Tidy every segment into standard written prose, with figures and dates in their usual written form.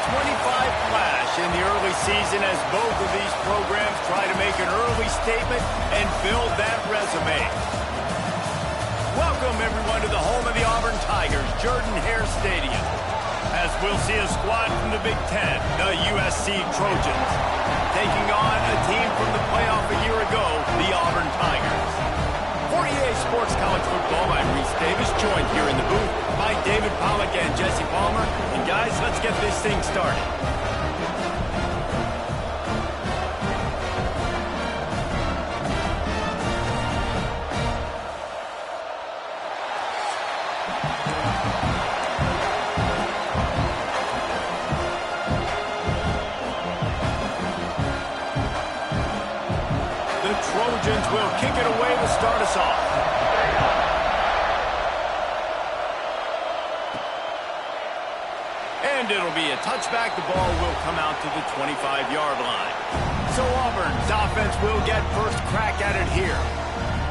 flash in the early season as both of these programs try to make an early statement and build that resume. Welcome, everyone, to the home of the Auburn Tigers, Jordan-Hare Stadium, as we'll see a squad from the Big Ten, the USC Trojans, taking on a team from the playoff a year ago, the Auburn Tigers. For EA Sports College Football, I'm Reese Davis, joined here in the booth by David Pollack and Jesse Palmer. And guys, let's get this thing started. The Trojans will kick it away to start us off. And it'll be a touchback. The ball will come out to the 25-yard line. So Auburn's offense will get first crack at it here.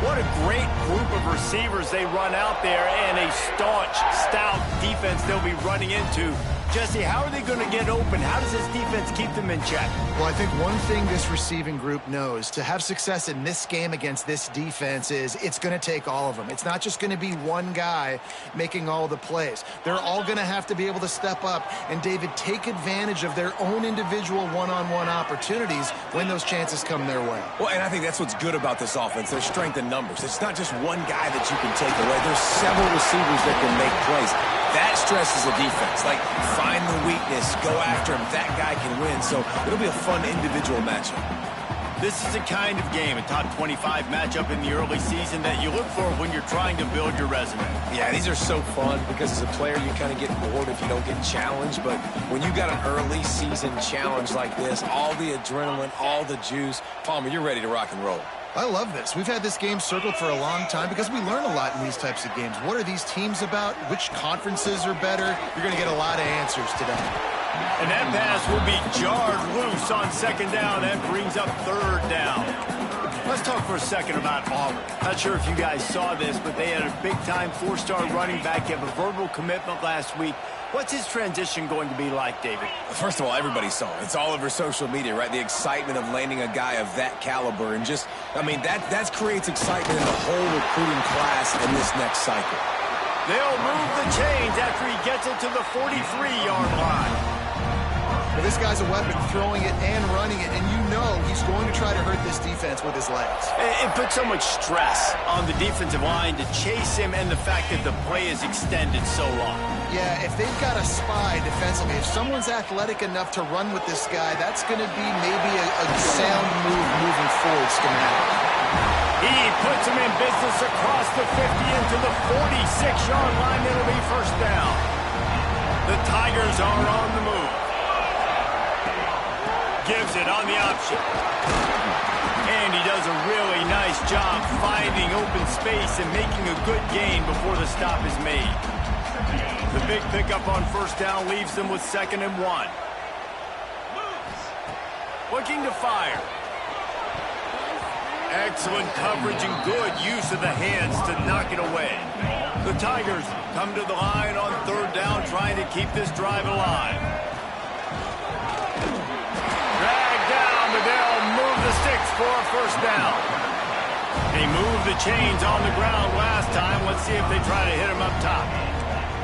What a great group of receivers they run out there, and a staunch, stout defense they'll be running into. Jesse, how are they going to get open? How does this defense keep them in check? Well, I think one thing this receiving group knows to have success in this game against this defense is it's going to take all of them. It's not just going to be one guy making all the plays. They're all going to have to be able to step up and, David, take advantage of their own individual one-on-one opportunities when those chances come their way. Well, and I think that's what's good about this offense, their strength in numbers. It's not just one guy that you can take away. There's several receivers that can make plays. That stresses the defense. Like, find the weakness, go after him. That guy can win. So it'll be a fun individual matchup. This is the kind of game, a top 25 matchup in the early season that you look for when you're trying to build your resume. Yeah, these are so fun because as a player, you kind of get bored if you don't get challenged. But when you got an early season challenge like this, all the adrenaline, all the juice, Palmer, you're ready to rock and roll. I love this. We've had this game circled for a long time because we learn a lot in these types of games. What are these teams about? Which conferences are better? You're going to get a lot of answers today. And that pass will be jarred loose on second down and brings up third down. Let's talk for a second about Auburn. Not sure if you guys saw this, but they had a big-time four-star running back have a verbal commitment last week. What's his transition going to be like, David? First of all, everybody saw it. It's all over social media, right? The excitement of landing a guy of that caliber. And just, I mean, that creates excitement in the whole recruiting class in this next cycle. They'll move the chains after he gets it to the 43-yard line. Well, this guy's a weapon, throwing it and running it, and you know he's going to try to hurt this defense with his legs. It puts so much stress on the defensive line to chase him, and the fact that the play is extended so long. Yeah, if they've got a spy defensively, if someone's athletic enough to run with this guy, that's going to be maybe a sound move moving forward schematic. He puts him in business across the 50 into the 46-yard line. It'll be first down. The Tigers are on the move. Gives it on the option. And he does a really nice job finding open space and making a good gain before the stop is made. The big pickup on first down leaves them with 2nd and 1. Looking to fire. Excellent coverage and good use of the hands to knock it away. The Tigers come to the line on third down, trying to keep this drive alive. They'll move the sticks for a first down. They moved the chains on the ground last time. Let's see if they try to hit him up top.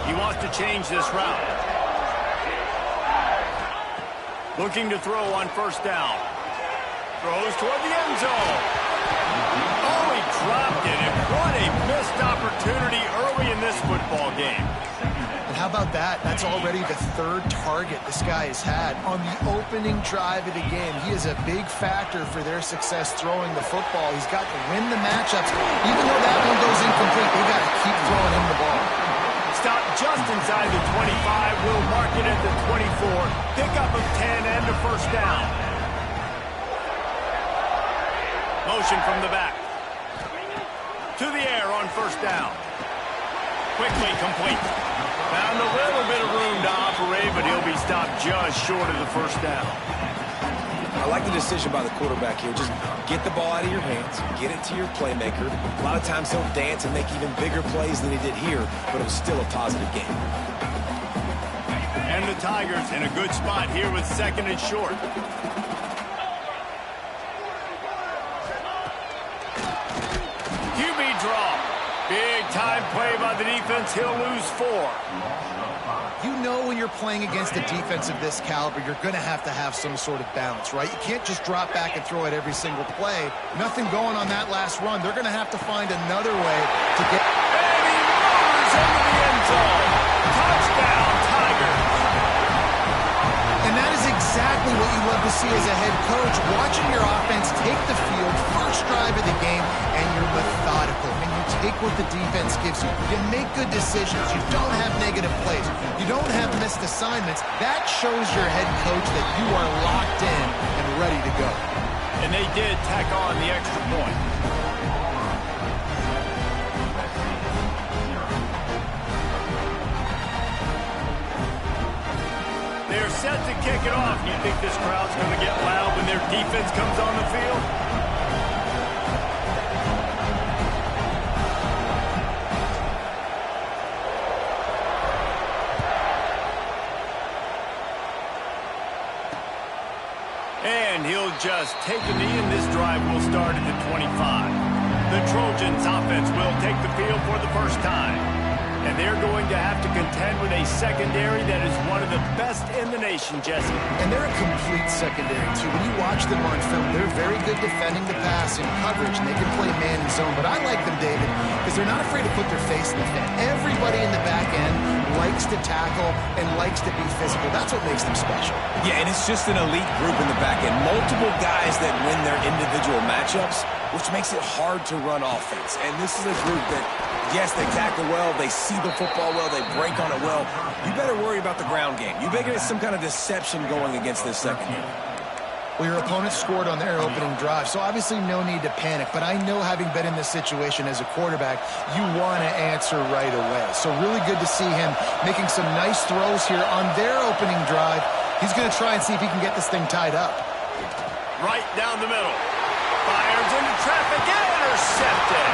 He wants to change this route. Looking to throw on first down. Throws toward the end zone. Oh, he dropped it. And what a missed opportunity early in this football game. How about that? That's already the third target this guy has had on the opening drive of the game. He is a big factor for their success throwing the football. He's got to win the matchups. Even though that one goes incomplete, they got to keep throwing him the ball. Stop just inside the 25. We'll mark it at the 24. Pickup of 10 and a first down. Motion from the back. To the air on first down. Quickly complete. Found a little bit of room to operate, but he'll be stopped just short of the first down. I like the decision by the quarterback here. Just get the ball out of your hands, get it to your playmaker. A lot of times he'll dance and make even bigger plays than he did here, but it was still a positive game. And the Tigers in a good spot here with second and short. QB draw. Big time play by the defense. He'll lose 4. You know when you're playing against a defense of this caliber, you're going to have some sort of balance, right? You can't just drop back and throw it every single play. Nothing going on that last run. They're going to have to find another way to get... And he rolls into the end zone. Touchdown, Tigers. And that is exactly what you love to see as a head coach. Watching your offense take the field, first drive of the game, and you're methodical. And you take what the defense gives you. You make good decisions. You don't have negative plays. You don't have missed assignments. That shows your head coach that you are locked in and ready to go. And they did tack on the extra point. They're set to kick it off. You think this crowd's going to get loud when their defense comes on the field? And he'll just take a knee, and this drive will start at the 25. The Trojans offense will take the field for the first time. And they're going to have to contend with a secondary that is one of the best in the nation, Jesse. And they're a complete secondary, too. When you watch them on film, they're very good defending the pass and coverage, and they can play man and zone. But I like them, David, because they're not afraid to put their face in the fan. Everybody in the back end likes to tackle and likes to be physical. That's what makes them special. Yeah, and it's just an elite group in the back end. Multiple guys that win their individual matchups, which makes it hard to run offense. And this is a group that, yes, they tackle well, they see the football well, they break on it well. You better worry about the ground game. You better get some kind of deception going against this secondary. Well, your opponent scored on their opening drive, so obviously no need to panic. But I know, having been in this situation as a quarterback, you want to answer right away. So really good to see him making some nice throws here on their opening drive. He's going to try and see if he can get this thing tied up. Right down the middle. Fires into traffic, intercepted.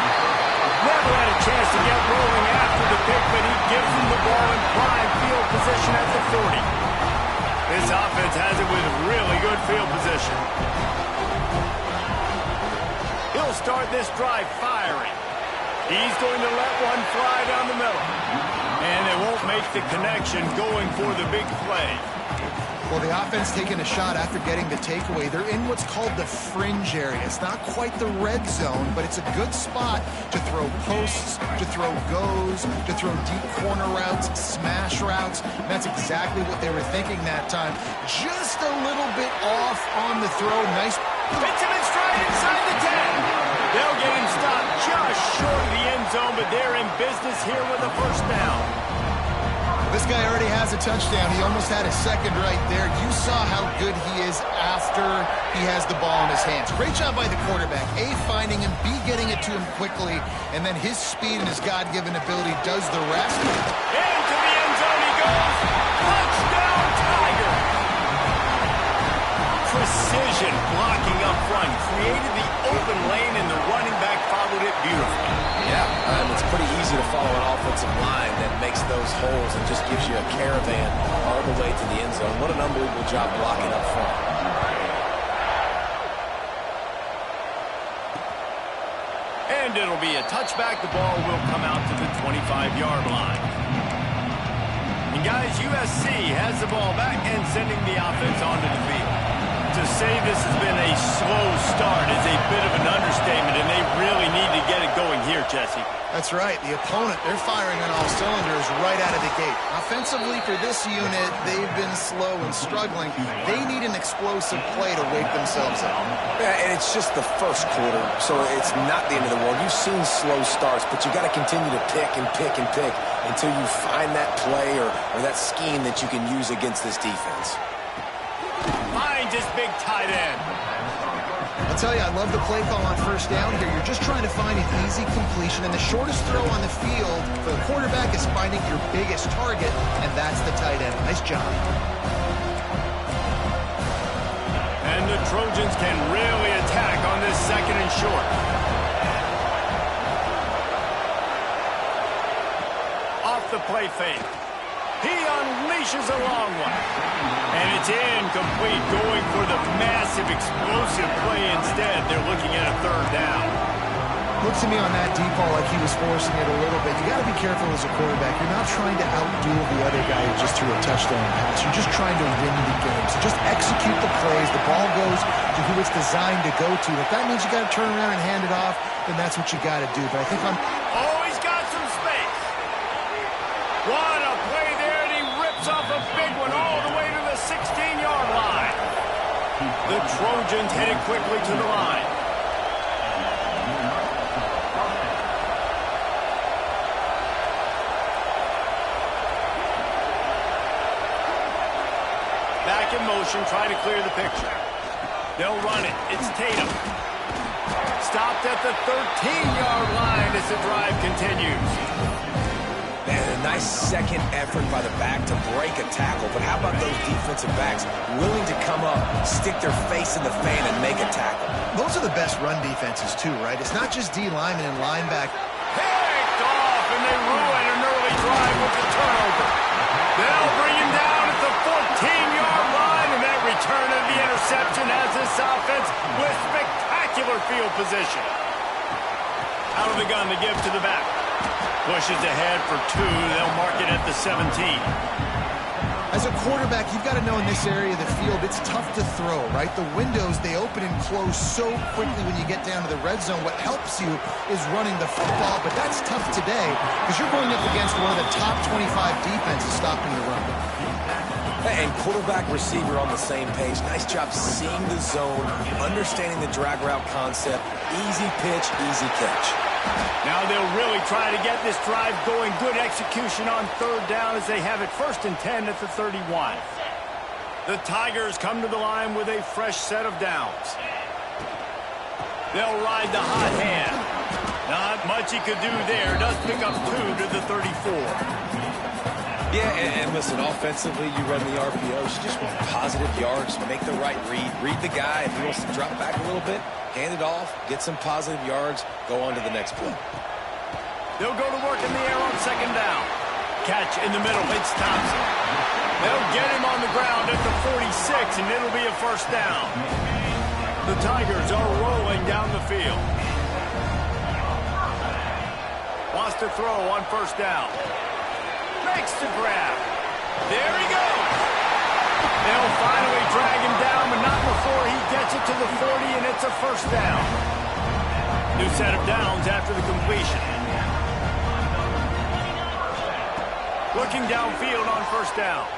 Never had a chance to get rolling after the pick, but he gives them the ball in prime field position at the 40. This offense has it with really good field position. He'll start this drive firing. He's going to let one fly down the middle. And they won't make the connection going for the big play. Well, the offense taking a shot after getting the takeaway. They're in what's called the fringe area. It's not quite the red zone, but it's a good spot to throw posts, to throw goes, to throw deep corner routes, smash routes. And that's exactly what they were thinking that time. Just a little bit off on the throw. Nice. Hits him in stride inside the 10. They'll get him stopped just short of the end zone, but they're in business here with a first down. This guy already has a touchdown. He almost had a second right there. You saw how good he is after he has the ball in his hands. Great job by the quarterback. A, finding him, B, getting it to him quickly, and then his speed and his God-given ability does the rest. Into the end zone he goes. Touchdown, Tigers. Precision blocking up front. Created the open lane, and the running back followed it beautifully. Yeah, it's pretty easy to follow an offensive line that makes those holes and just gives you a caravan all the way to the end zone. What an unbelievable job blocking up front. And it'll be a touchback. The ball will come out to the 25-yard line. And guys, USC has the ball back and sending the offense onto the field. To say this has been a slow start is a bit of an understatement, and they really need to get it going here, Jesse. That's right. The opponent, they're firing on all cylinders right out of the gate. Offensively, for this unit, they've been slow and struggling. They need an explosive play to wake themselves up. Yeah, and it's just the first quarter, so it's not the end of the world. You've seen slow starts, but you got to continue to pick and pick and pick until you find that play or that scheme that you can use against this defense. Finds his big tight end. I'll tell you, I love the play call on first down here. You're just trying to find an easy completion, and the shortest throw on the field for the quarterback is finding your biggest target, and that's the tight end. Nice job. And the Trojans can really attack on this second and short. Off the play fake. He unleashes a long one. And it's incomplete, going for the massive, explosive play instead. They're looking at a third down. Looks to me on that deep ball like he was forcing it a little bit. You got to be careful as a quarterback. You're not trying to outdo the other guy who just threw a touchdown pass. You're just trying to win the game. So just execute the plays. The ball goes to who it's designed to go to. If that means you got to turn around and hand it off, then that's what you got to do. But I think Oh, he's got some space. What a play there, and he rips off a big one all the way to the 16-yard line. The Trojans headed quickly to the line. Back in motion, trying to clear the picture. They'll run it. It's Tatum. Stopped at the 13-yard line as the drive continues. And a nice second effort by the back to break a tackle. But how about those defensive backs willing to come up, stick their face in the fan, and make a tackle? those are the best run defenses too, right? It's not just D linemen and linebackers. Picked off, and they ruin an early drive with the turnover. They'll bring him down at the 14-yard line, and that return of the interception has this offense with spectacular field position. Out of the gun to give to the back. Pushes ahead for two. They'll mark it at the 17. As a quarterback, you've got to know in this area of the field, it's tough to throw, right? The windows, they open and close so quickly when you get down to the red zone. What helps you is running the football, but that's tough today because you're going up against one of the top 25 defenses stopping the run. And quarterback receiver on the same page. Nice job seeing the zone, understanding the drag route concept. Easy pitch, easy catch. Now they'll really try to get this drive going. Good execution on third down as they have it 1st and 10 at the 31. The Tigers come to the line with a fresh set of downs. They'll ride the hot hand. Not much he could do there. Does pick up 2 to the 34. Yeah, and listen, offensively, you run the RPOs. You just want positive yards, make the right read. Read the guy. If he wants to drop back a little bit, hand it off, get some positive yards, go on to the next play. They'll go to work in the air on 2nd down. Catch in the middle. It's Thompson. They'll get him on the ground at the 46, and it'll be a 1st down. The Tigers are rolling down the field. Wants to throw on 1st down. Makes the grab. There he goes. They'll finally drag him down, but not before he gets it to the 40, and it's a 1st down. New set of downs after the completion. Looking downfield on 1st down.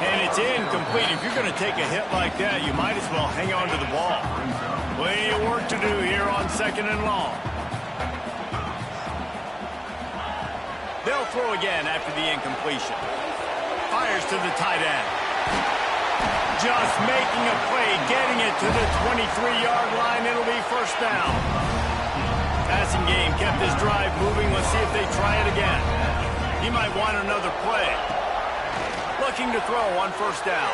And it's incomplete. If you're going to take a hit like that, you might as well hang on to the ball. Plenty of work to do here on 2nd and long. They'll throw again after the incompletion. Fires to the tight end. Just making a play, getting it to the 23-yard line. It'll be 1st down. Passing game kept this drive moving. Let's see if they try it again. He might want another play. Looking to throw on 1st down.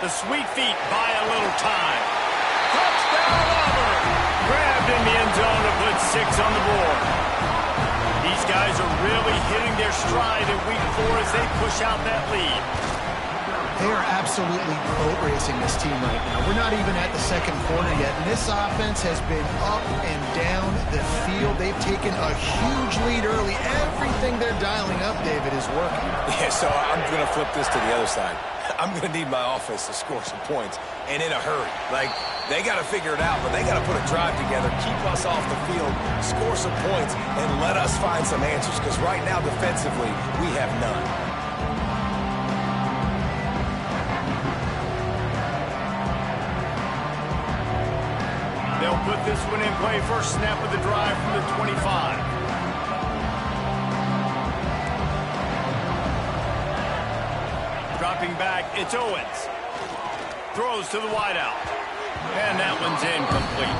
The sweet feet buy a little time. Touchdown, Auburn! Grabbed in the end zone to put 6 on the board. These guys are really hitting their stride in week 4 as they push out that lead. They are absolutely boat racing this team right now. We're not even at the 2nd quarter yet, and this offense has been up and down the field. They've taken a huge lead early. Everything they're dialing up, David, is working. Yeah, so I'm going to flip this to the other side. I'm going to need my offense to score some points, and in a hurry. Like, they got to figure it out, but they got to put a drive together, keep us off the field, score some points, and let us find some answers, because right now, defensively, we have none. They'll put this one in play. 1st snap of the drive from the 25. Dropping back, it's Owens. Throws to the wideout. And that one's incomplete.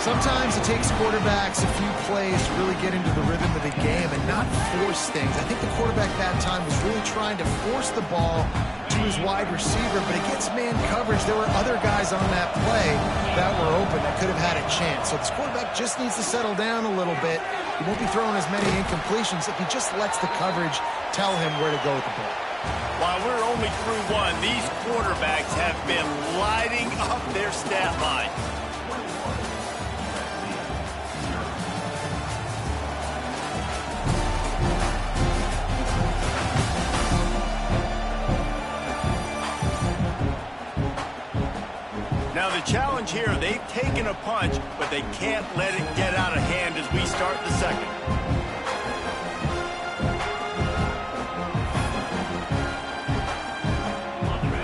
Sometimes it takes quarterbacks a few plays to really get into the rhythm of the game and not force things. I think the quarterback that time was really trying to force the ball to his wide receiver, but against man coverage, there were other guys on that play that were open that could have had a chance. So this quarterback just needs to settle down a little bit. He won't be throwing as many incompletions if he just lets the coverage tell him where to go with the ball. While we're only through one, these quarterbacks have been lighting up their stat line. Now the challenge here, they've taken a punch, but they can't let it get out of hand as we start the second.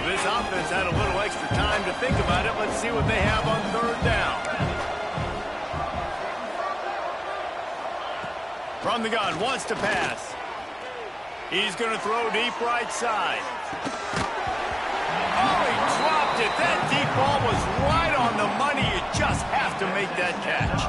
This offense had a little extra time to think about it. Let's see what they have on third down. From the gun, wants to pass. He's going to throw deep right side. Oh, he dropped it. That deep ball was right on the money. You just have to make that catch.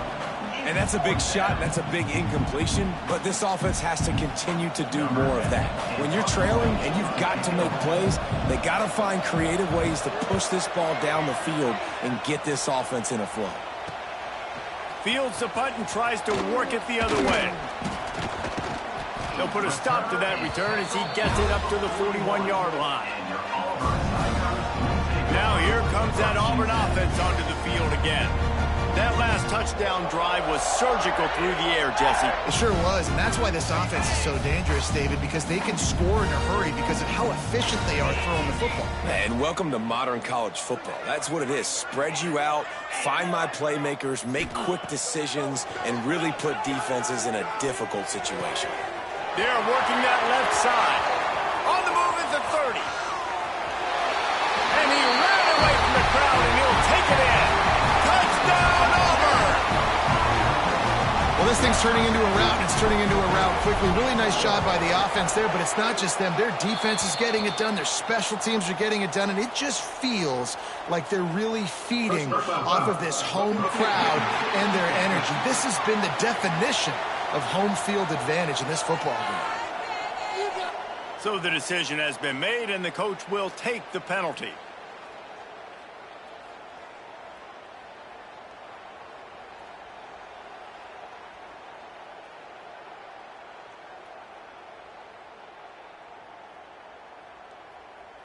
And that's a big shot, that's a big incompletion, but this offense has to continue to do more of that. When you're trailing and you've got to make plays, they got to find creative ways to push this ball down the field and get this offense in a flow. Fields the punt and tries to work it the other way. They'll put a stop to that return as he gets it up to the 41-yard line. Now here comes that Auburn offense onto the field again. That last touchdown drive was surgical through the air, Jesse. It sure was, and that's why this offense is so dangerous, David, because they can score in a hurry because of how efficient they are throwing the football. And welcome to modern college football. That's what it is. Spread you out, find my playmakers, make quick decisions, and really put defenses in a difficult situation. They're working that left side. On the move at the 30. And he ran away from the crowd, and he'll take it in. Touchdown, Auburn! Well, this thing's turning into a rout, and it's turning into a rout quickly. Really nice job by the offense there, but it's not just them. Their defense is getting it done. Their special teams are getting it done, and it just feels like they're really feeding off of this home crowd and their energy. This has been the definition of home field advantage in this football game. So the decision has been made, and the coach will take the penalty.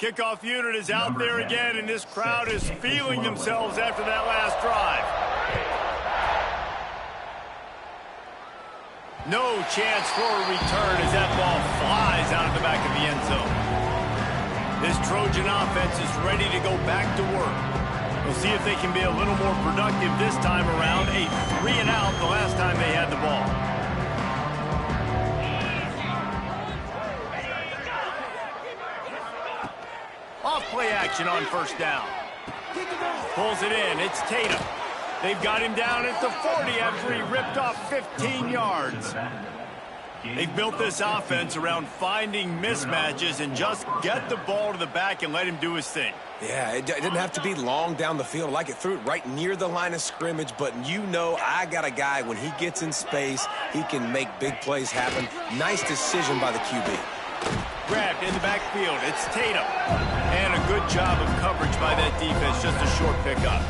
Kickoff unit is out there again, and this crowd is feeling themselves after that last drive. No chance for a return as that ball flies out of the back of the end zone. This Trojan offense is ready to go back to work. We'll see if they can be a little more productive this time around. A 3-and-out the last time they had the ball. Off play action on first down. Pulls it in. It's Tatum. They've got him down at the 40 after he ripped off 15 yards. They've built this offense around finding mismatches and just get the ball to the back and let him do his thing. Yeah, it didn't have to be long down the field. Like it threw it right near the line of scrimmage, but you know I got a guy, when he gets in space, he can make big plays happen. Nice decision by the QB. Grabbed in the backfield. It's Tatum. And a good job of coverage by that defense. Just a short pickup.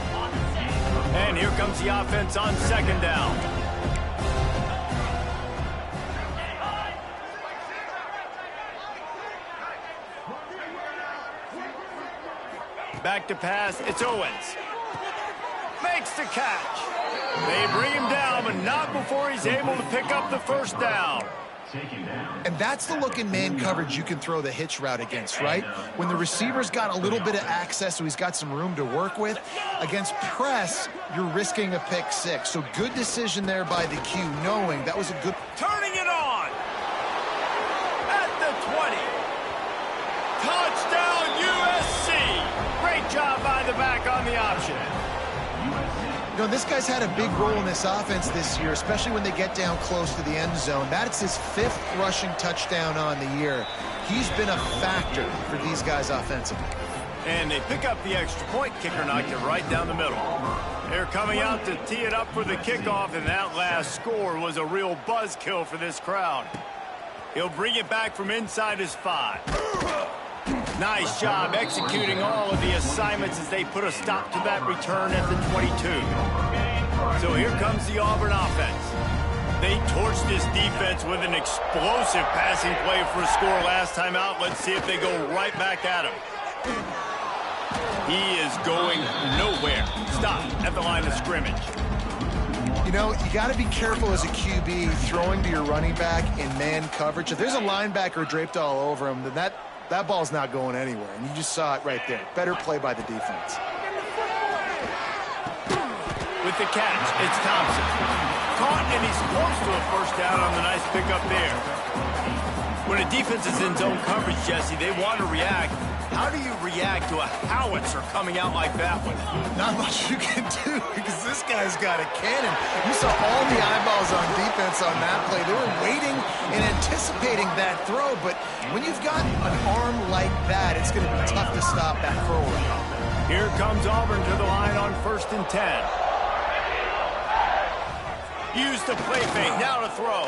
And here comes the offense on second down. Back to pass. It's Owens. Makes the catch. They bring him down, but not before he's able to pick up the first down. And that's the look in man coverage you can throw the hitch route against, right? When the receiver's got a little bit of access, so he's got some room to work with. Against press, you're risking a pick six. So good decision there by the Q, knowing that was a good... Turning it on! At the 20. Touchdown, USC! Great job by the back on the option. You know, this guy's had a big role in this offense this year, especially when they get down close to the end zone. That's his 5th rushing touchdown on the year. He's been a factor for these guys offensively. And they pick up the extra point. Kicker knocked it right down the middle. They're coming out to tee it up for the kickoff, and that last score was a real buzzkill for this crowd. He'll bring it back from inside his 5. Nice job executing all of the assignments as they put a stop to that return at the 22. So here comes the Auburn offense. They torched this defense with an explosive passing play for a score last time out. Let's see if they go right back at him. He is going nowhere. Stop at the line of scrimmage. You know, you got to be careful as a QB throwing to your running back in man coverage. If there's a linebacker draped all over him, then that ball's not going anywhere. And you just saw it right there. Better play by the defense. With the catch, it's Thompson. Caught, and he's close to a first down on the nice pickup there. When a defense is in zone coverage, Jesse, they want to react. How do you react to a howitzer coming out like that one? Not much you can do because this guy's got a cannon. You saw all the eyeballs on defense on that play. They were waiting and anticipating that throw, but when you've got an arm like that, it's going to be tough to stop that throw. Here comes Auburn to the line on 1st and 10. Use the play fake, now to throw.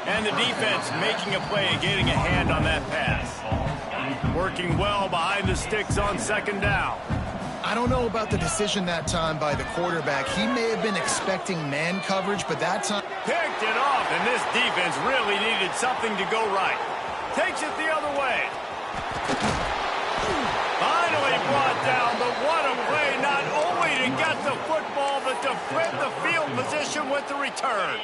And the defense making a play, getting a hand on that pass. Working well behind the sticks on 2nd down. I don't know about the decision that time by the quarterback. He may have been expecting man coverage, but that time... Picked it off, and this defense really needed something to go right. Takes it the other way. Finally brought down, but what a play, not only to get the football, but to flip the field position with the return.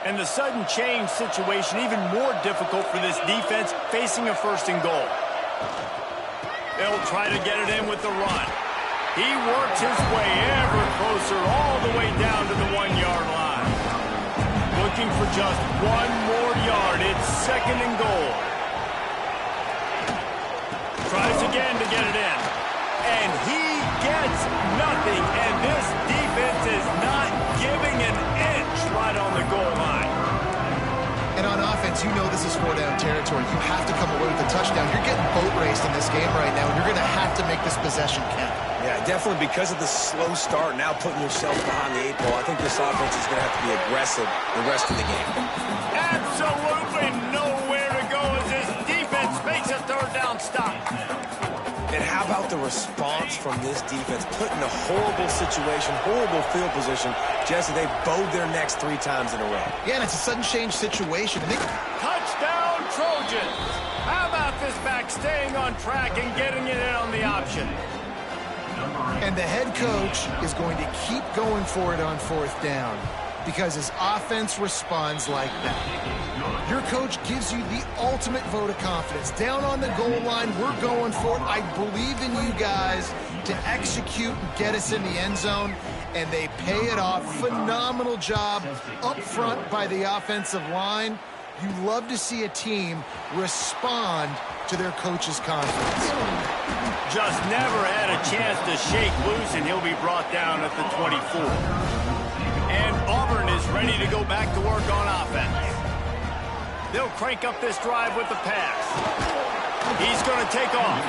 And the sudden change situation even more difficult for this defense facing a 1st and goal. They'll try to get it in with the run. He works his way ever closer all the way down to the 1-yard line. Looking for just 1 more yard. It's 2nd and goal. Tries again to get it in. And he gets nothing. And this defense is not giving an inch right on the goal line. And on offense, you know this is 4-down territory. You have to come away with a touchdown. You're getting boat raced in this game right now, and you're going to have to make this possession count. Yeah, definitely because of the slow start, now putting yourself behind the 8 ball. I think this offense is going to have to be aggressive the rest of the game. Absolutely nowhere to go as this defense makes a 3rd down stop. And how about the response from this defense? Put in a horrible situation, horrible field position. Jesse, they bowed their necks 3 times in a row. Yeah, and it's a sudden change situation. Touchdown, Trojans! How about this back staying on track and getting it in on the option? And the head coach is going to keep going for it on 4th down because his offense responds like that. Your coach gives you the ultimate vote of confidence. Down on the goal line, we're going for it. I believe in you guys to execute and get us in the end zone, and they pay it off. Phenomenal job up front by the offensive line. You love to see a team respond to their coach's confidence. Just never had a chance to shake loose, and he'll be brought down at the 24. And Auburn is ready to go back to work on offense. They'll crank up this drive with the pass. He's going to take off.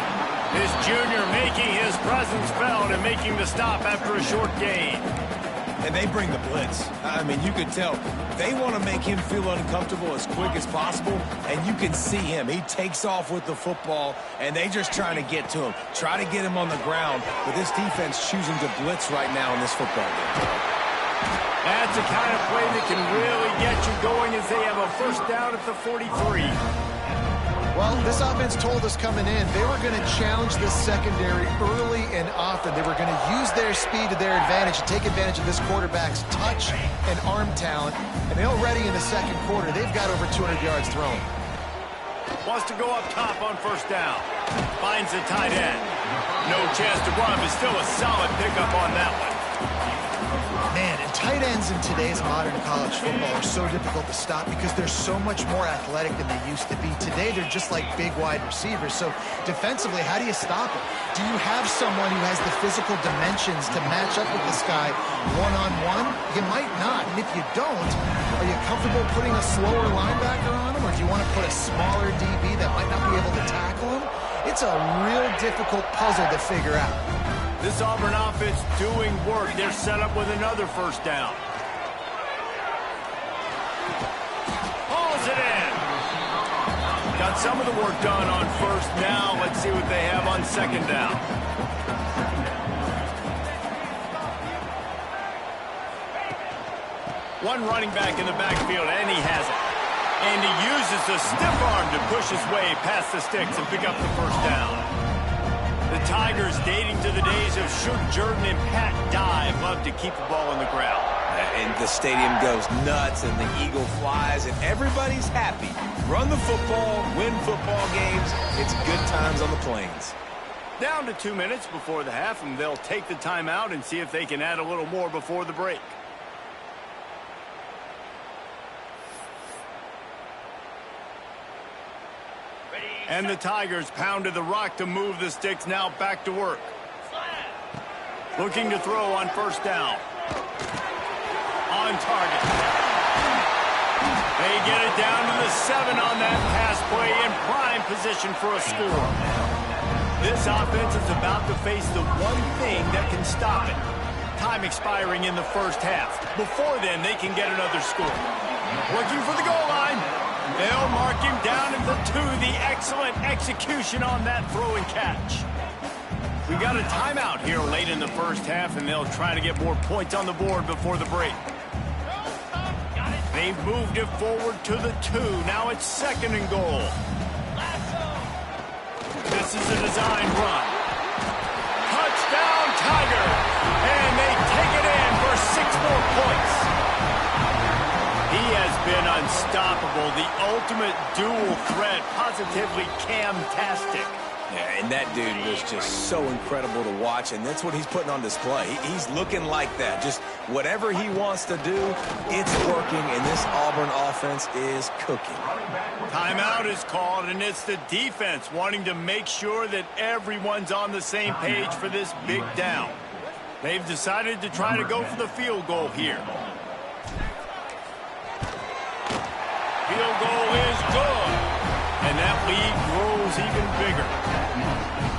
This junior making his presence felt and making the stop after a short gain. And they bring the blitz. I mean, you can tell they want to make him feel uncomfortable as quick as possible, and you can see him. He takes off with the football, and they just trying to get to him, try to get him on the ground, but this defense choosing to blitz right now in this football game. That's the kind of play that can really get you going as they have a 1st down at the 43. Well, this offense told us coming in they were going to challenge this secondary early and often. They were going to use their speed to their advantage and take advantage of this quarterback's touch and arm talent. And already in the 2nd quarter, they've got over 200 yards thrown. Wants to go up top on 1st down. Finds the tight end. No chance to run, but still a solid pickup on that one. Man, and tight ends in today's modern college football are so difficult to stop because they're so much more athletic than they used to be. Today, they're just like big wide receivers. So defensively, how do you stop them? Do you have someone who has the physical dimensions to match up with this guy one-on-one? You might not. And if you don't, are you comfortable putting a slower linebacker on him? Or do you want to put a smaller DB that might not be able to tackle him? It's a real difficult puzzle to figure out. This Auburn offense doing work. They're set up with another first down. Hauls it in. Got some of the work done on first. Now let's see what they have on second down. One running back in the backfield, and he has it. And he uses the stiff arm to push his way past the sticks and pick up the first down. The Tigers, dating to the days of Shook Jordan and Pat Dye, love to keep the ball on the ground. And the stadium goes nuts, and the eagle flies, and everybody's happy. Run the football, win football games. It's good times on the plains. Down to 2 minutes before the half, and they'll take the timeout and see if they can add a little more before the break. And the Tigers pounded the rock to move the sticks, now back to work. Looking to throw on first down. On target. They get it down to the 7 on that pass play, in prime position for a score. This offense is about to face the one thing that can stop it. Time expiring in the first half. Before then, they can get another score. Looking for the goal line. They'll mark him down at the 2. The excellent execution on that throw and catch. We got a timeout here late in the first half, and they'll try to get more points on the board before the break. They've moved it forward to the 2. Now it's second and goal. This is a design run. Touchdown, Tiger! And they take it in for 6 more points. He has been unstoppable, the ultimate dual threat, positively Cam-tastic. Yeah, and that dude was just so incredible to watch, and that's what he's putting on display. He's looking like that. Just whatever he wants to do, it's working, and this Auburn offense is cooking. Timeout is called, and it's the defense wanting to make sure that everyone's on the same page for this big down. They've decided to try to go for the field goal here. Field goal is good. And that lead grows even bigger.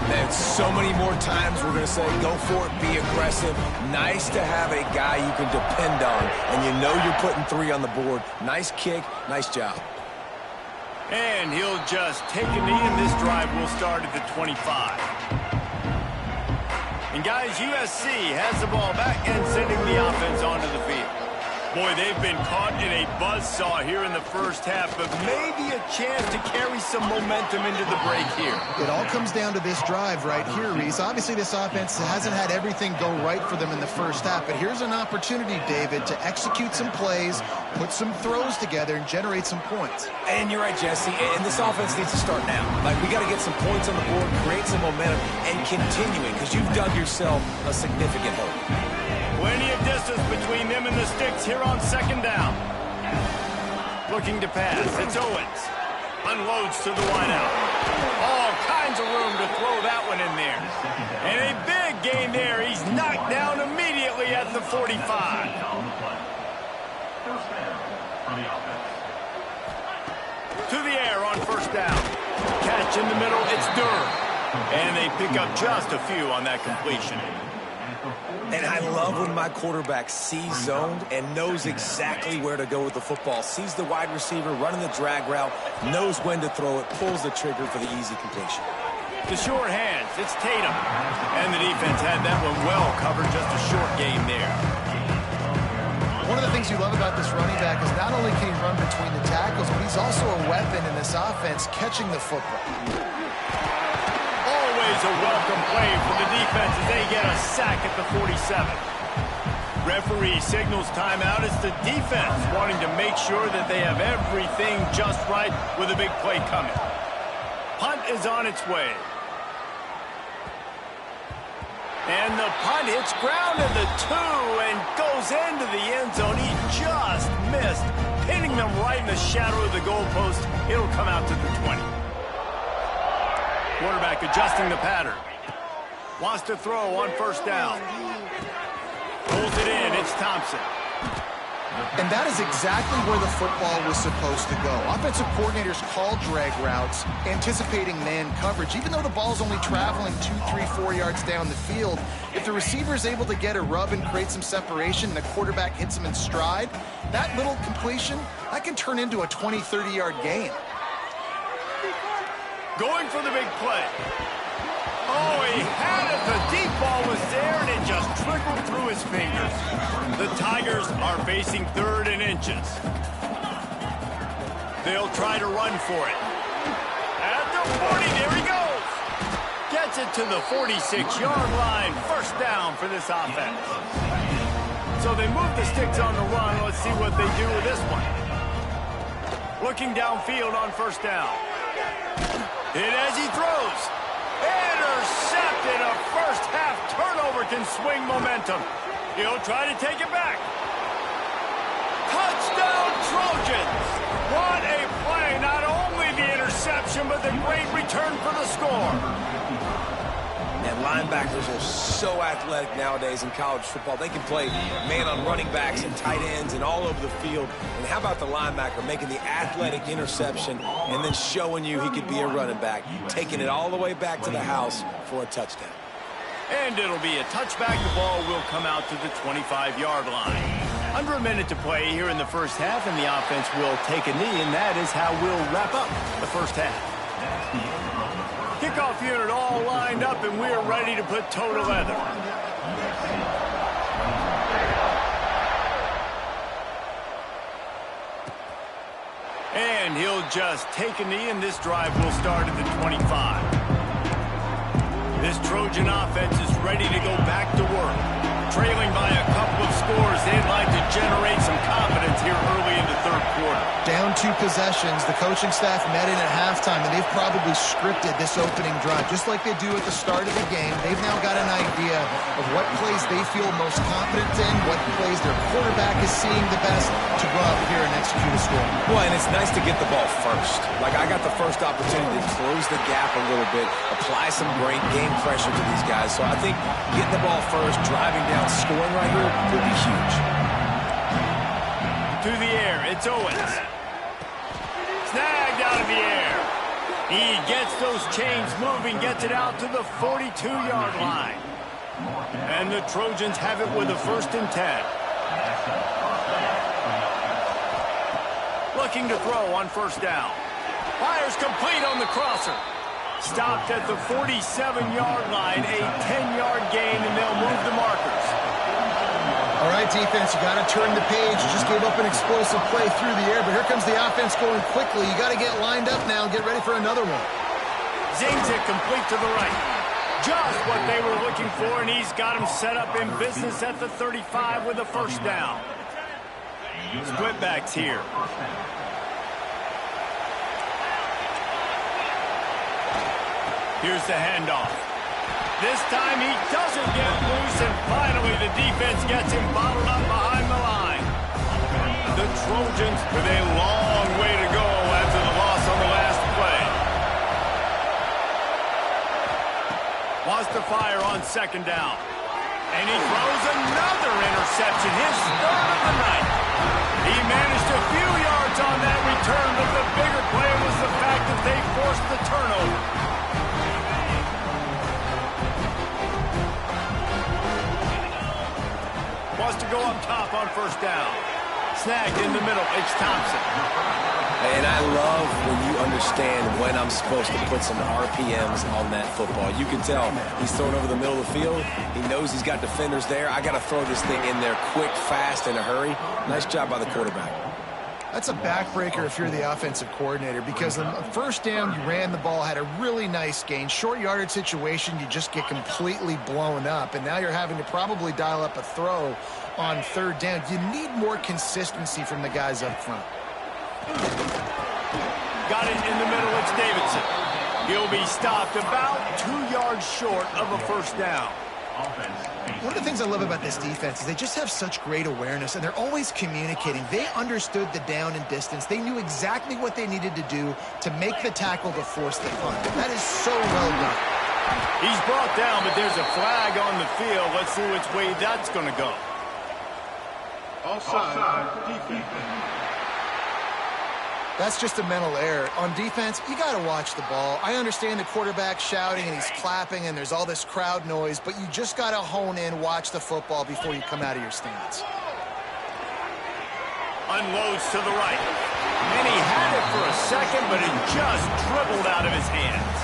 And so many more times we're going to say, go for it, be aggressive. Nice to have a guy you can depend on, and you know you're putting 3 on the board. Nice kick, nice job. And he'll just take a knee, and this drive will start at the 25. And guys, USC has the ball back and sending the offense onto the field. Boy, they've been caught in a buzzsaw here in the first half, but maybe a chance to carry some momentum into the break here. It all comes down to this drive right here, Reese. Obviously, this offense hasn't had everything go right for them in the first half, but here's an opportunity, David, to execute some plays, put some throws together, and generate some points. And you're right, Jesse, and this offense needs to start now. Like, we got to get some points on the board, create some momentum, and continue it, because you've dug yourself a significant hole. Plenty of distance between them and the sticks here on second down. Looking to pass. It's Owens. Unloads to the wideout. All kinds of room to throw that one in there. And a big gain there. He's knocked down immediately at the 45. To the air on first down. Catch in the middle. It's Durham. And they pick up just a few on that completion. And I love when my quarterback sees zoned and knows exactly where to go with the football. Sees the wide receiver running the drag route, knows when to throw it, pulls the trigger for the easy completion. The short hands, it's Tatum. And the defense had that one well covered, just a short game there. One of the things you love about this running back is not only can he run between the tackles, but he's also a weapon in this offense catching the football. Always a welcome play for the defense as they get a sack at the 47. Referee signals timeout. It's the defense wanting to make sure that they have everything just right with a big play coming. Punt is on its way. And the punt hits ground in the 2 and goes into the end zone. He just missed, pinning them right in the shadow of the goalpost. It'll come out to the 20. Quarterback adjusting the pattern. Wants to throw on first down. Pulls it in. It's Thompson. And that is exactly where the football was supposed to go. Offensive coordinators call drag routes, anticipating man coverage. Even though the ball's only traveling 2, 3, 4 yards down the field, if the receiver is able to get a rub and create some separation and the quarterback hits him in stride, that little completion, that can turn into a 20, 30-yard gain. Going for the big play. Oh, he had it. The deep ball was there, and it just trickled through his fingers. The Tigers are facing 3rd and inches. They'll try to run for it. At the 40, there he goes. Gets it to the 46-yard line. First down for this offense. So they move the sticks on the run. Let's see what they do with this one. Looking downfield on first down. Hit as he throws. Intercepted. A first-half turnover can swing momentum. He'll try to take it back. Touchdown, Trojans. What a play. Not only the interception, but the great return for the score. And linebackers are so athletic nowadays in college football. They can play man on running backs and tight ends and all over the field. And how about the linebacker making the athletic interception and then showing you he could be a running back, taking it all the way back to the house for a touchdown. And it'll be a touchback. The ball will come out to the 25-yard line. Under a minute to play here in the first half, and the offense will take a knee, and that is how we'll wrap up the first half. Kickoff unit all lined up, and we're ready to put toe to leather. And he'll just take a knee, and this drive will start at the 25. This Trojan offense is ready to go back to work. Trailing by a couple of scores, they'd like to generate some confidence here early in the third quarter. Down 2 possessions, the coaching staff met in at halftime, and they've probably scripted this opening drive. Just like they do at the start of the game, they've now got an idea of what plays they feel most confident in, what plays their quarterback is seeing the best to go out here and execute a score. Well, and it's nice to get the ball first. Like, I got the first opportunity to close the gap a little bit, apply some great game pressure to these guys. So I think getting the ball first, driving down, scoring right here would be huge. To the air, it's Owens. Snagged out of the air. He gets those chains moving, gets it out to the 42-yard line. And the Trojans have it with a 1st and 10. Looking to throw on first down. Fires complete on the crosser. Stopped at the 47-yard line, a 10-yard gain, and they'll move the markers. All right, defense, you got to turn the page. You just gave up an explosive play through the air, but here comes the offense going quickly. You got to get lined up now and get ready for another one. Zings it complete to the right. Just what they were looking for, and he's got him set up in business at the 35 with a first down. Split backs here. Here's the handoff. This time he doesn't get loose, and finally the defense gets him bottled up behind the line. The Trojans with a long way to go after the loss on the last play. Wants to fire on second down. And he throws another interception, his 3rd of the night. He managed a few yards on that return, but the bigger play was the fact that they forced the turnover. Wants to go up top on first down. Snagged in the middle. It's Thompson. And I love when you understand when I'm supposed to put some RPMs on that football. You can tell he's thrown over the middle of the field. He knows he's got defenders there. I got to throw this thing in there quick, fast, in a hurry. Nice job by the quarterback. That's a backbreaker if you're the offensive coordinator, because on first down, you ran the ball, had a really nice gain. Short yardage situation, you just get completely blown up, and now you're having to probably dial up a throw on third down. You need more consistency from the guys up front. Got it in the middle. It's Davidson. He'll be stopped about 2 yards short of a first down. One of the things I love about this defense is they just have such great awareness, and they're always communicating. They understood the down and distance. They knew exactly what they needed to do to make the tackle to force the punt. That is so well done. He's brought down, but there's a flag on the field. Let's see which way that's going to go. Offside. Defense. That's just a mental error. On defense, you got to watch the ball. I understand the quarterback shouting and he's clapping and there's all this crowd noise, but you just got to hone in, watch the football before you come out of your stance. Unloads to the right. And he had it for a second, but it just dribbled out of his hands.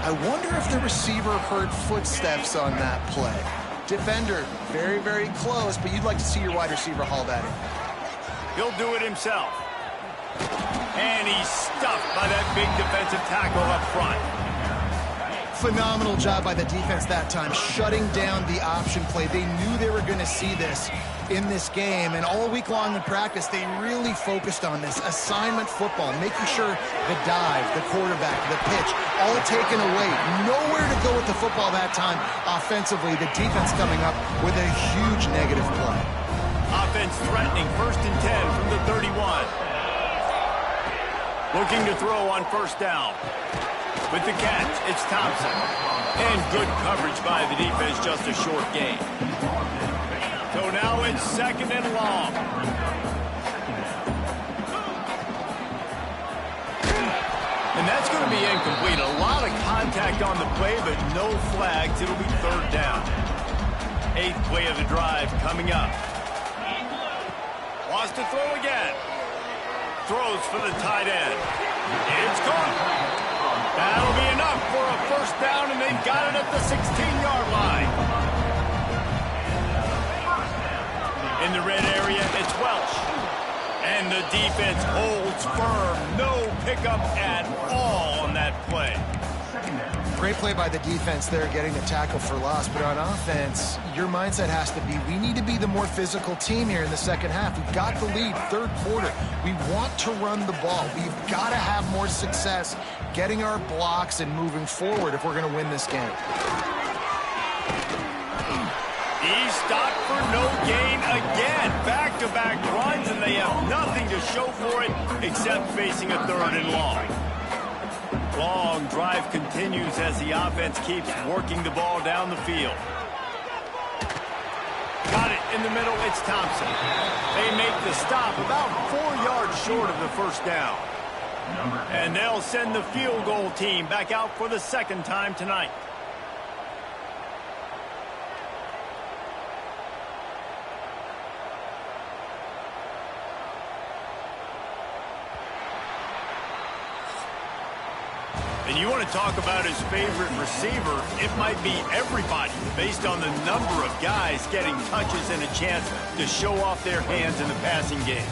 I wonder if the receiver heard footsteps on that play. Defender, very, very close, but you'd like to see your wide receiver haul that in. He'll do it himself. And he's stuffed by that big defensive tackle up front. Phenomenal job by the defense that time, shutting down the option play. They knew they were going to see this in this game, and all week long in practice, they really focused on this assignment football, making sure the dive, the quarterback, the pitch, all taken away. Nowhere to go with the football that time offensively. The defense coming up with a huge negative play. Offense threatening, 1st and 10 from the 31. Looking to throw on 1st down. With the catch, it's Thompson. And good coverage by the defense, just a short gain. So now it's 2nd and long. And that's going to be incomplete. A lot of contact on the play, but no flags. It'll be 3rd down. 8th play of the drive coming up. Wants to throw again. Throws for the tight end. It's gone. That'll be enough for a 1st down, and they've got it at the 16-yard line. In the red area, it's Welch. And the defense holds firm. No pickup at all on that play. Great play by the defense there, getting the tackle for loss. But on offense, your mindset has to be, we need to be the more physical team here in the second half. We've got the lead, 3rd quarter. We want to run the ball. We've got to have more success getting our blocks and moving forward if we're going to win this game. He's stopped for no gain again. Back-to-back runs, and they have nothing to show for it except facing a 3rd and long. Long drive continues as the offense keeps working the ball down the field. Got it in the middle, it's Thompson. They make the stop about 4 yards short of the 1st down. And they'll send the field goal team back out for the 2nd time tonight. And you want to talk about his favorite receiver, it might be everybody based on the number of guys getting touches and a chance to show off their hands in the passing game.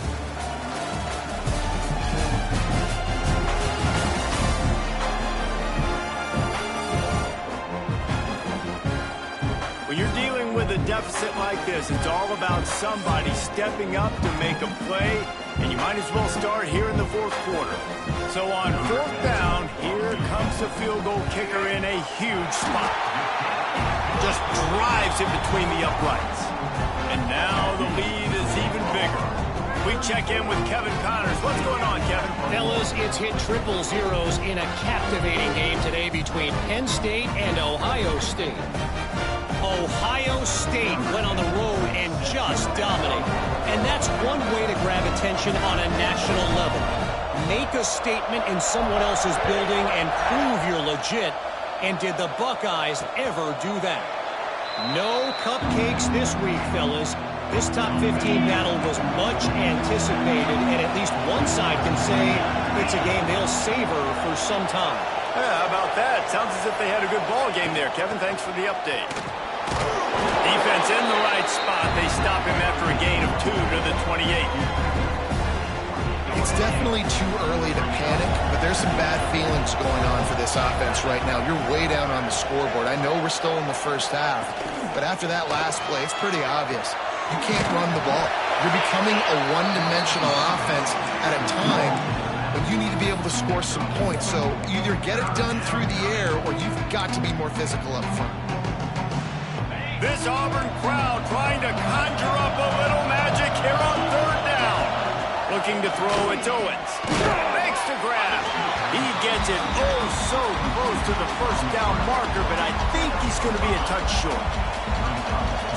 When you're dealing with a deficit like this, it's all about somebody stepping up to make a play, and you might as well start here in the 4th quarter. So on 4th down, here comes the field goal kicker in a huge spot. Just drives in between the uprights. And now the lead is even bigger. We check in with Kevin Connors. What's going on, Kevin? Fellas, it's hit 000 in a captivating game today between Penn State and Ohio State. Ohio State went on the road and just dominated. And that's one way to grab attention on a national level. Make a statement in someone else's building and prove you're legit. And did the Buckeyes ever do that? No cupcakes this week, fellas. This top 15 battle was much anticipated, and at least one side can say it's a game they'll savor for some time. Yeah, how about that? Sounds as if they had a good ball game there, Kevin. Thanks for the update. Defense in the right spot. They stop him after a gain of 2 to the 28. It's definitely too early to panic, but there's some bad feelings going on for this offense right now. You're way down on the scoreboard. I know we're still in the 1st half, but after that last play, it's pretty obvious. You can't run the ball. You're becoming a one-dimensional offense at a time when you need to be able to score some points. So either get it done through the air or you've got to be more physical up front. This Auburn crowd trying to conjure up a little magic here on 3rd down. Looking to throw, it's Owens. Makes the grab. He gets it so close to the 1st down marker, but I think he's going to be a touch short.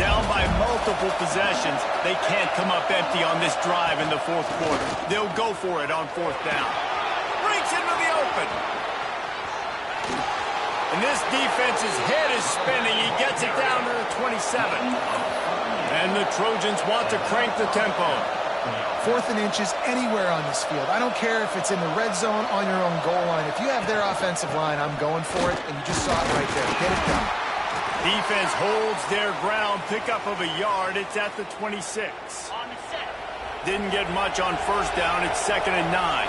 down by multiple possessions. They can't come up empty on this drive in the fourth quarter. They'll go for it on fourth down. Breaks into the open. And this defense's head is spinning. He gets it down to the 27. And the Trojans want to crank the tempo. 4th and inches anywhere on this field. I don't care if it's in the red zone, on your own goal line. If you have their offensive line, I'm going for it, and you just saw it right there. Get it done. Defense holds their ground. Pickup of a yard. It's at the 26. Didn't get much on first down. It's 2nd and 9.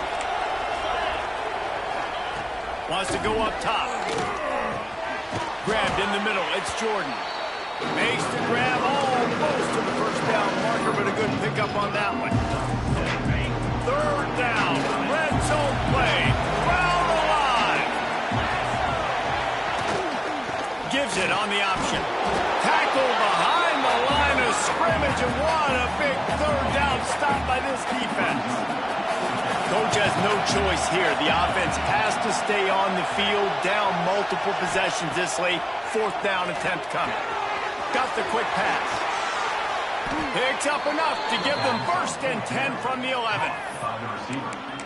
Wants to go up top. Grabbed in the middle. It's Jordan. Makes the grab almost to the first down marker, but a good pickup on that one. 3rd down. Red zone play. Round the line. Gives it on the option. Tackle behind the line of scrimmage, and what a big 3rd down stop by this defense. Coach has no choice here. The offense has to stay on the field, down multiple possessions this late. 4th down attempt coming. Got the quick pass. Picks up enough to give them 1st and 10 from the 11.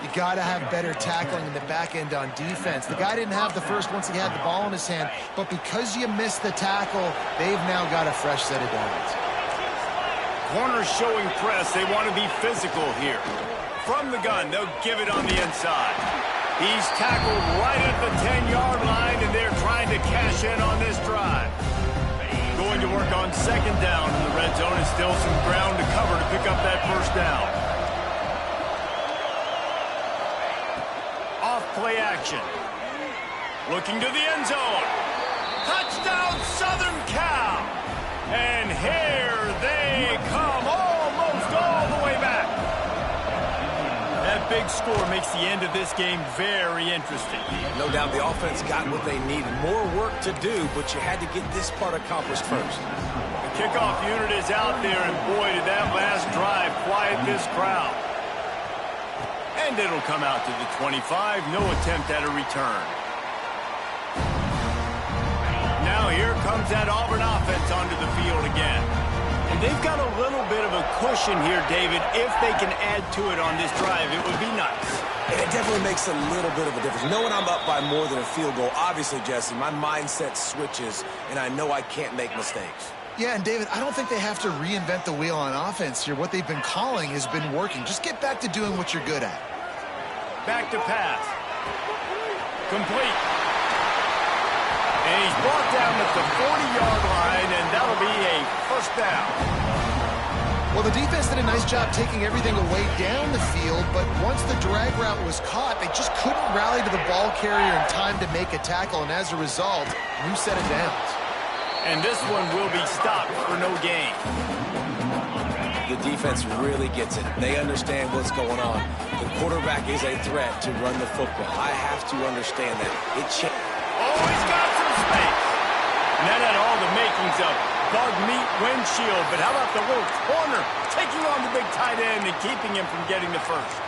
You got to have better tackling in the back end on defense. The guy didn't have the first once he had the ball in his hand, but because you missed the tackle, they've now got a fresh set of downs. Corners showing press. They want to be physical here. From the gun, they'll give it on the inside. He's tackled right at the 10-yard line, and they're trying to cash in on this drive. Going to work on 2nd down in the red zone, and still some ground to cover to pick up that 1st down. Off play action. Looking to the end zone. Touchdown, Southern Cal. And here they come, almost all the way back. That big score makes the end of this game very interesting. No doubt the offense got what they needed. More work to do, but you had to get this part accomplished first. The kickoff unit is out there, and boy, did that last drive quiet this crowd. And it'll come out to the 25. No attempt at a return. Now here comes that Auburn offense onto the field again. And they've got a little bit of a cushion here, David. If they can add to it on this drive, it would be nice. It definitely makes a little bit of a difference. Knowing I'm up by more than a field goal, obviously, Jesse, my mindset switches, and I know I can't make mistakes. Yeah, and David, I don't think they have to reinvent the wheel on offense here. What they've been calling has been working. Just get back to doing what you're good at. Back to pass. Complete. And he's brought down at the 40-yard line, and that'll be a 1st down. Well, the defense did a nice job taking everything away down the field, but once the drag route was caught, they just couldn't rally to the ball carrier in time to make a tackle, and as a result, new set of downs. And this one will be stopped for no gain. The defense really gets it. They understand what's going on. The quarterback is a threat to run the football. I have to understand that. Oh, he's got some space. And that had all the makings of bug meat windshield. But how about the little corner taking on the big tight end and keeping him from getting the first?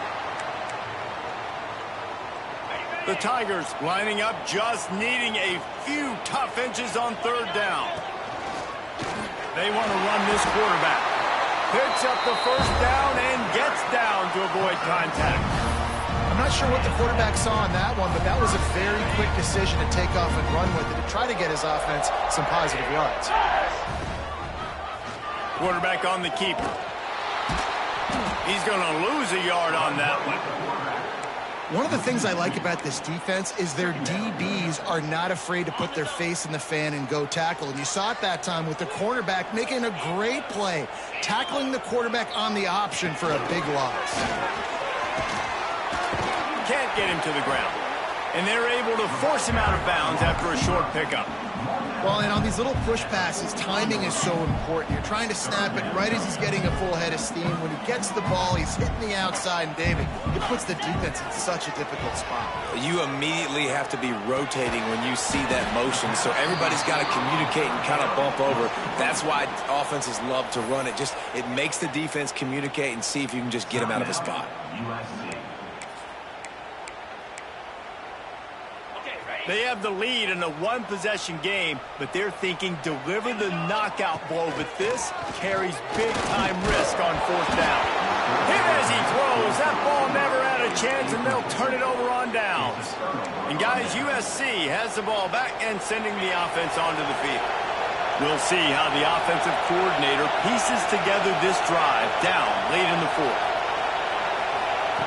The Tigers lining up, just needing a few tough inches on 3rd down. They want to run this quarterback. Picks up the 1st down and gets down to avoid contact. I'm not sure what the quarterback saw on that one, but that was a very quick decision to take off and run with it to try to get his offense some positive yards. Quarterback on the keeper. He's going to lose a yard on that one. One of the things I like about this defense is their DBs are not afraid to put their face in the fan and go tackle. And you saw it that time with the cornerback making a great play, tackling the quarterback on the option for a big loss. Can't get him to the ground. And they're able to force him out of bounds after a short pickup. Well, and on these little push passes, timing is so important. You're trying to snap it right as he's getting a full head of steam. When he gets the ball, he's hitting the outside, and David, it puts the defense in such a difficult spot. You immediately have to be rotating when you see that motion, so everybody's got to communicate and kind of bump over. That's why offenses love to run it. It makes the defense communicate and see if you can just get him out of a spot. They have the lead in a one-possession game, but they're thinking deliver the knockout blow, but this carries big-time risk on fourth down. Here as he throws, that ball never had a chance, and they'll turn it over on downs. And guys, USC has the ball back and sending the offense onto the field. We'll see how the offensive coordinator pieces together this drive down late in the fourth.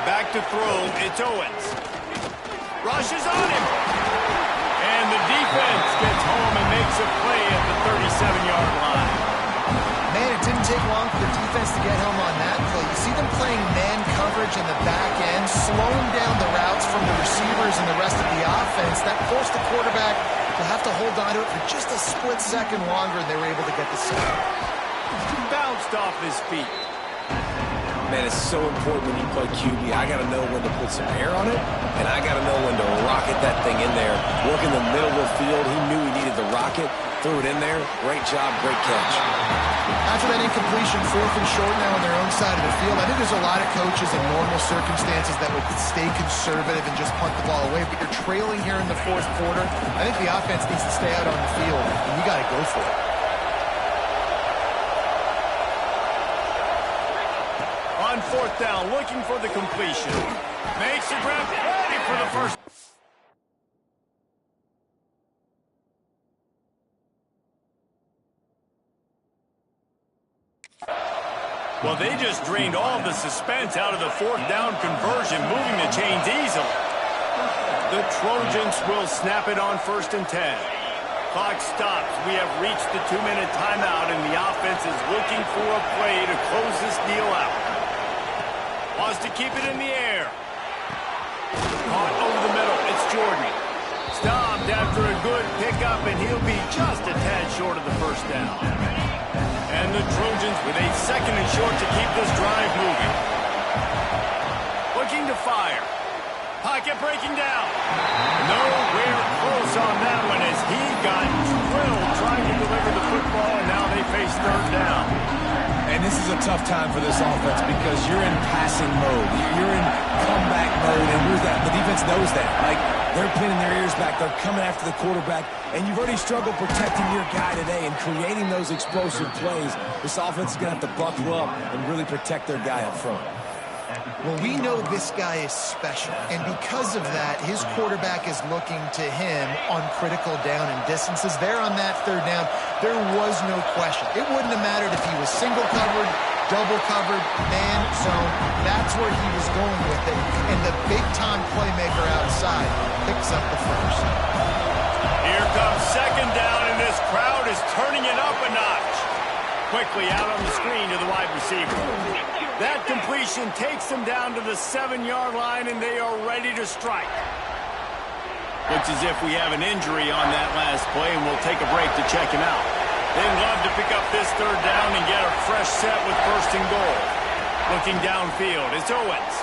Back to throw, it's Owens. Rushes on him. And the defense gets home and makes a play at the 37-yard line. Man, it didn't take long for the defense to get home on that play. You see them playing man coverage in the back end, slowing down the routes from the receivers and the rest of the offense. That forced the quarterback to have to hold on to it for just a split second longer, and they were able to get the sack. Bounced off his feet. Man, it's so important when you play QB. I got to know when to put some air on it, and I got to know when to rocket that thing in there. Work in the middle of the field. He knew he needed the rocket. Threw it in there. Great job, great catch. After that incompletion, fourth and short now on their own side of the field, I think there's a lot of coaches in normal circumstances that would stay conservative and just punt the ball away, but you're trailing here in the fourth quarter. I think the offense needs to stay out on the field, and you got to go for it. On fourth down, looking for the completion. Makes the grab, ready for the first. Well, they just drained all the suspense out of the fourth down conversion, moving the chains easily. The Trojans will snap it on 1st and 10. Clock stops. We have reached the 2-minute timeout, and the offense is looking for a play to close this deal out. Wants to keep it in the air. Caught over the middle. It's Jordan. Stopped after a good pickup, and he'll be just a tad short of the first down. And the Trojans with a 2nd and short to keep this drive moving. Looking to fire. Pocket breaking down. Nowhere close on that one as he got drilled trying to deliver the football, and now they face 3rd down. And this is a tough time for this offense because you're in passing mode. You're in comeback mode, and the defense knows that. Like, they're pinning their ears back. They're coming after the quarterback, and you've already struggled protecting your guy today and creating those explosive plays. This offense is going to have to buckle up and really protect their guy up front. Well, we know this guy is special, and because of that, his quarterback is looking to him on critical down and distances. There on that 3rd down, there was no question. It wouldn't have mattered if he was single covered, double covered, man zone. That's where he was going with it, and the big-time playmaker outside picks up the first. Here comes 2nd down, and this crowd is turning it up a notch. Quickly out on the screen to the wide receiver. That completion takes them down to the 7-yard line, and they are ready to strike. Looks as if we have an injury on that last play, and we'll take a break to check him out. They'd love to pick up this 3rd down and get a fresh set with 1st and goal. Looking downfield, it's Owens.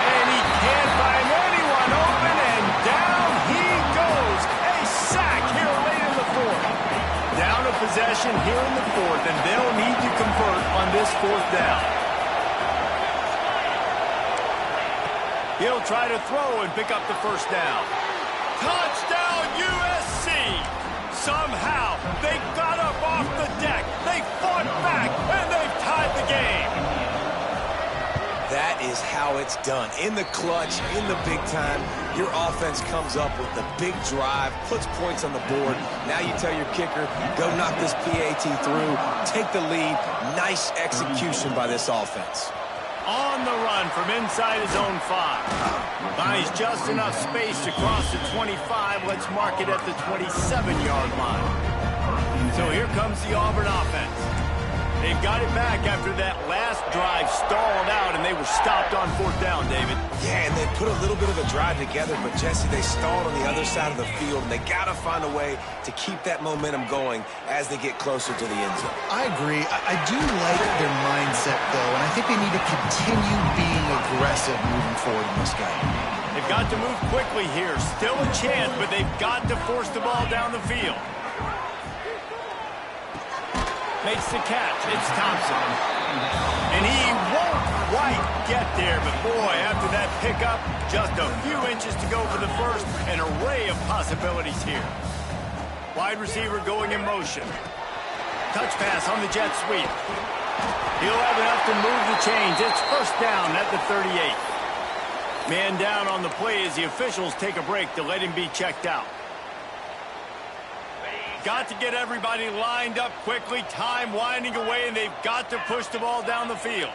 And he can't find anyone open, and down he goes. A sack here late in the fourth. Down a possession here in the fourth, and they'll need to convert on this 4th down. He'll try to throw and pick up the 1st down. Touchdown, USC! Somehow, they got up off the deck. They fought back, and they've tied the game. That is how it's done. In the clutch, in the big time, your offense comes up with the big drive, puts points on the board. Now you tell your kicker, go knock this PAT through, take the lead. Nice execution by this offense. On the run from inside his own 5. Buys just enough space to cross the 25. Let's mark it at the 27-yard line. So here comes the Auburn offense. They've got it back after that last drive stalled out, and they were stopped on 4th down, David. Yeah, and they put a little bit of a drive together, but, Jesse, they stalled on the other side of the field, and they got to find a way to keep that momentum going as they get closer to the end zone. I agree. I do like their mindset, though, and I think they need to continue being aggressive moving forward in this game. They've got to move quickly here. Still a chance, but they've got to force the ball down the field. Makes the catch. It's Thompson. And he won't quite get there, but boy, after that pickup, just a few inches to go for the first. An array of possibilities here. Wide receiver going in motion. Touch pass on the jet sweep. He'll have enough to move the chains. It's first down at the 38. Man down on the play as the officials take a break to let him be checked out. Got to get everybody lined up quickly. Time winding away, and they've got to push the ball down the field.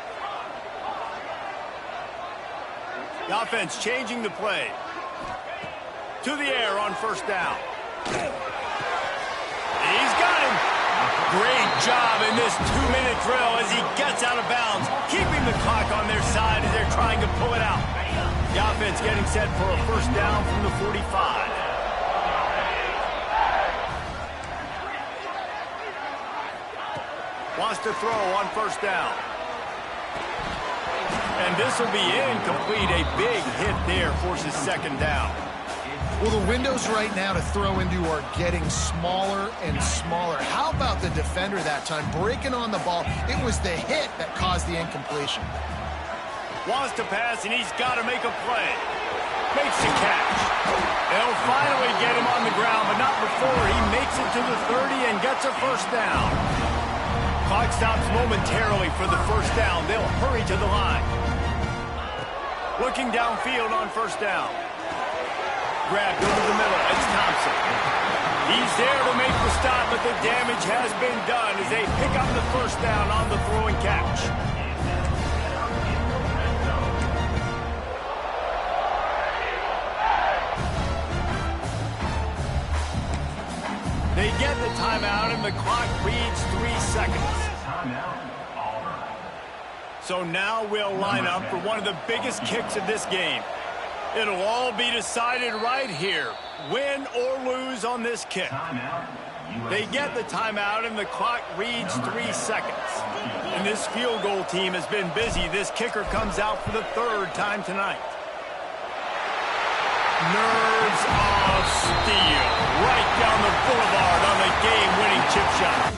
The offense changing the play. To the air on first down. He's got him. Great job in this 2-minute drill as he gets out of bounds, keeping the clock on their side as they're trying to pull it out. The offense getting set for a first down from the 45. Wants to throw on first down. And this will be incomplete. A big hit there forces second down. Well, the windows right now to throw into are getting smaller and smaller. How about the defender that time breaking on the ball? It was the hit that caused the incompletion. Wants to pass, and he's got to make a play. Makes the catch. They'll finally get him on the ground, but not before he makes it to the 30 and gets a first down. Clock stops momentarily for the first down. They'll hurry to the line. Looking downfield on first down. Grabbed over the middle. It's Thompson. He's there to make the stop, but the damage has been done as they pick up the first down on the throwing catch. They get the timeout, and the clock reads 3 seconds. So now we'll line up for one of the biggest kicks of this game. It'll all be decided right here, win or lose on this kick. They get the timeout, and the clock reads 3 seconds. And this field goal team has been busy. This kicker comes out for the 3rd time tonight. Nerves of steel. Right down the boulevard on the game-winning chip shot.